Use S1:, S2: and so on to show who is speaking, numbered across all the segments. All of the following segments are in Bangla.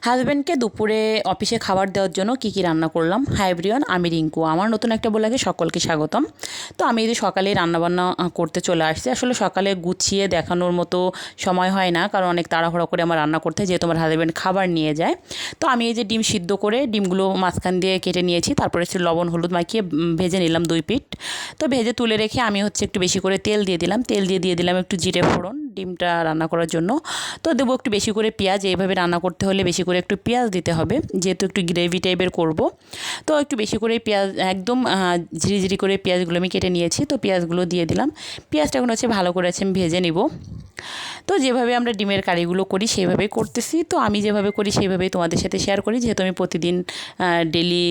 S1: হাজব্যান্ডকে দুপুরে অফিসে খাবার দেওয়ার জন্য কী রান্না করলাম। হাই এভরিওয়ান, আমি রিঙ্কু। আমার নতুন একটা ব্লগে সকলকে স্বাগতম। তো আমি এই সকালে রান্নাবান্না করতে চলে আসছি। আসলে সকালে গুছিয়ে দেখানোর মতো সময় হয় না, কারণ অনেক তাড়াহুড়ো করে আমার রান্না করতে হয়, যেহেতু আমার হাজব্যান্ড খাবার নিয়ে যায়। তো আমি এই যে ডিম সিদ্ধ করে ডিমগুলো মাঝখান দিয়ে কেটে নিয়েছি, তারপরে একটু লবণ হলুদ মাখিয়ে ভেজে নিলাম 2 পিঠ। তো ভেজে তুলে রেখে আমি একটু বেশি করে তেল দিয়ে দিলাম। তেল দিয়ে দিলাম একটু জিরে ফোড়ন ডিমটা রান্না করার জন্য। তো দেবো একটু বেশি করে পেঁয়াজ। এইভাবে রান্না করতে হলে বেশি করে একটু পেঁয়াজ দিতে হবে, যেহেতু একটু গ্রেভি টাইপের করব। তো একটু বেশি করে পেঁয়াজ, একদম ঝিরিঝিরি করে পেঁয়াজগুলো আমি কেটে নিয়েছি। তো পেঁয়াজগুলো দিয়ে দিলাম। পেঁয়াজটা এখন ভালো করে আমি ভেজে নিব। তো যেভাবে আমরা ডিমের কারিগুলো করি সেইভাবেই করতেছি। তো আমি যেভাবে করি সেইভাবেই তোমাদের সাথে শেয়ার করি, যেহেতু আমি প্রতিদিন ডেলি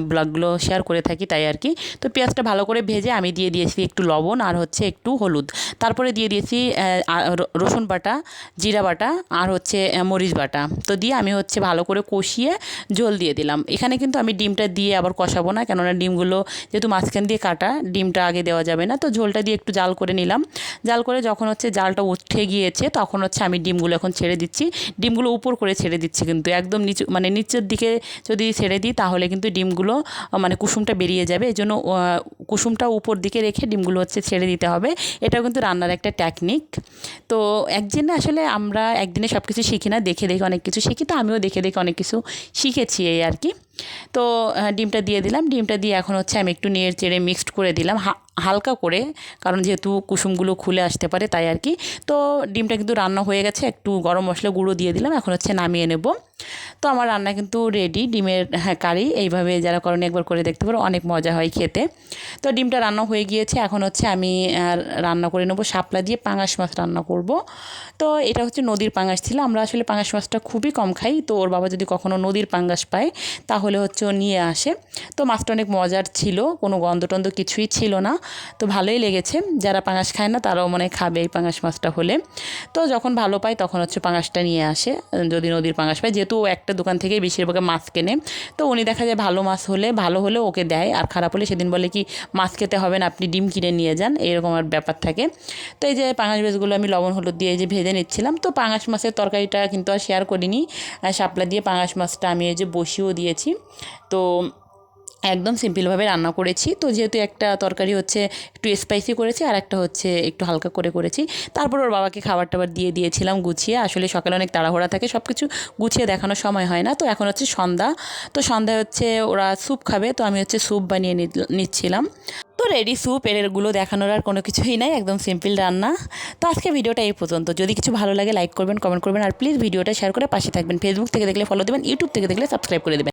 S1: ব্লগগুলো শেয়ার করে থাকি, তাই আর কি। তো পেঁয়াজটা ভালো করে ভেজে আমি দিয়ে দিয়েছি একটু লবণ আর একটু হলুদ। তারপরে দিয়ে দিয়েছি রসুন বাটা, জিরা বাটা আর মরিচ বাটা। তো দিয়ে আমি ভালো করে কষিয়ে ঝোল দিয়ে দিলাম। এখানে কিন্তু আমি ডিমটা দিয়ে আবার কষাবো না, কেননা ডিমগুলো যেহেতু মাঝখান দিয়ে কাটা, ডিমটা আগে দেওয়া যাবে না। তো ঝোলটা দিয়ে একটু জাল করে নিলাম। জাল করে যখন জালটা উঠে গিয়েছে, তখন আমি ডিমগুলো এখন ছেড়ে দিচ্ছি। ডিমগুলো উপর করে ছেড়ে দিচ্ছি, কিন্তু একদম নিচু মানে নিচের দিকে যদি ছেড়ে দিই তাহলে কিন্তু ডিমগুলো কুসুমটা বেরিয়ে যাবে। এই জন্য কুসুমটা উপর দিকে রেখে ডিমগুলো ছেড়ে দিতে হবে। এটাও কিন্তু রান্নার একটা টেকনিক। তো একদিনে আসলে আমরা একদিনে সব কিছু শিখি না, দেখে দেখে অনেক কিছু শিখি। তো আমিও দেখে দেখে অনেক কিছু শিখেছি এই আর কি। তো ডিমটা দিয়ে দিলাম। ডিমটা দিয়ে এখন আমি একটু নেড়ে চেড়ে মিক্সড করে দিলাম হালকা করে, কারণ যেহেতু কুসুমগুলো খুলে আসতে পারে, তাই আর কি। তো ডিমটা কিন্তু রান্না হয়ে গেছে। একটু গরম মশলা গুঁড়ো দিয়ে দিলাম। এখন নামিয়ে নেব। তো আমার রান্না কিন্তু রেডি, ডিমের কারি। এইভাবে যারা করেন একবার করে দেখতে পারো, অনেক মজা হয় খেতে। তো ডিমটা রান্না হয়ে গিয়েছে। এখন আমি রান্না করে নেবো শাপলা দিয়ে পাঙাশ মাছ রান্না করব। তো এটা নদীর পাঙাশ ছিল। আমরা আসলে পাঙাশ মাছটা খুবই কম খাই। তো ওর বাবা যদি কখনো নদীর পাঙ্গাস পায় তাহলে ও নিয়ে আসে। তো মাছটা অনেক মজার ছিল, কোনো গন্ধ টন্ধ কিছুই ছিল না। তো ভালোই লেগেছে। যারা পাঙাশ খায় না তারাও খাবে এই পাঙাশ মাছটা হলে। তো যখন ভালো পায় তখন পাঙাশটা নিয়ে আসে, যদি নদীর পাঙাশ পায়। যেহেতু একটা দোকান থেকেই বেশিরভাগ মাছ কেনে, তো উনি দেখা যায় ভালো মাছ হলে, ভালো হলে ওকে দেয়, আর খারাপ হলে সেদিন বলে কি মাছ খেতে হবে না, আপনি ডিম কিনে নিয়ে যান, এরকম আর ব্যাপার থাকে। তো এই যে পাঙাশ মাছগুলো আমি লবণ হলুদ দিয়ে এই যে ভেজে নিচ্ছিলাম। তো পাঙাশ মাছের তরকারিটা কিন্তু আর শেয়ার করিনি। শাপলা দিয়ে পাঙাশ মাছটা আমি এই যে বসিয়েও দিয়েছি। তো একদম সিম্পলভাবে রান্না করেছি। তো যেহেতু একটা তরকারি একটু স্পাইসি করেছি, আর একটা একটু হালকা করে করেছি। তারপর ওর বাবাকে খাবার টাবার দিয়ে দিয়েছিলাম গুছিয়ে। আসলে সকালে অনেক তাড়াহুড়া থাকে, সব কিছু গুছিয়ে দেখানোর সময় হয় না। তো এখন সন্ধ্যা। তো সন্ধ্যায় ওরা স্যুপ খাবে, তো আমি স্যুপ বানিয়ে নিচ্ছিলাম। তো রেডি স্যুপ, এরগুলো দেখানোর আর কোনো কিছুই নাই, একদম সিম্পল রান্না। তো আজকে ভিডিওটা এই পর্যন্ত। যদি কিছু ভালো লাগে লাইক করবেন, কমেন্ট করবেন, আর প্লিজ ভিডিওটা শেয়ার করে পাশে থাকবেন। ফেসবুক থেকে দেখলে ফলো দেবেন, ইউটিউব থেকে দেখলে সাবস্ক্রাইব করে দেবেন।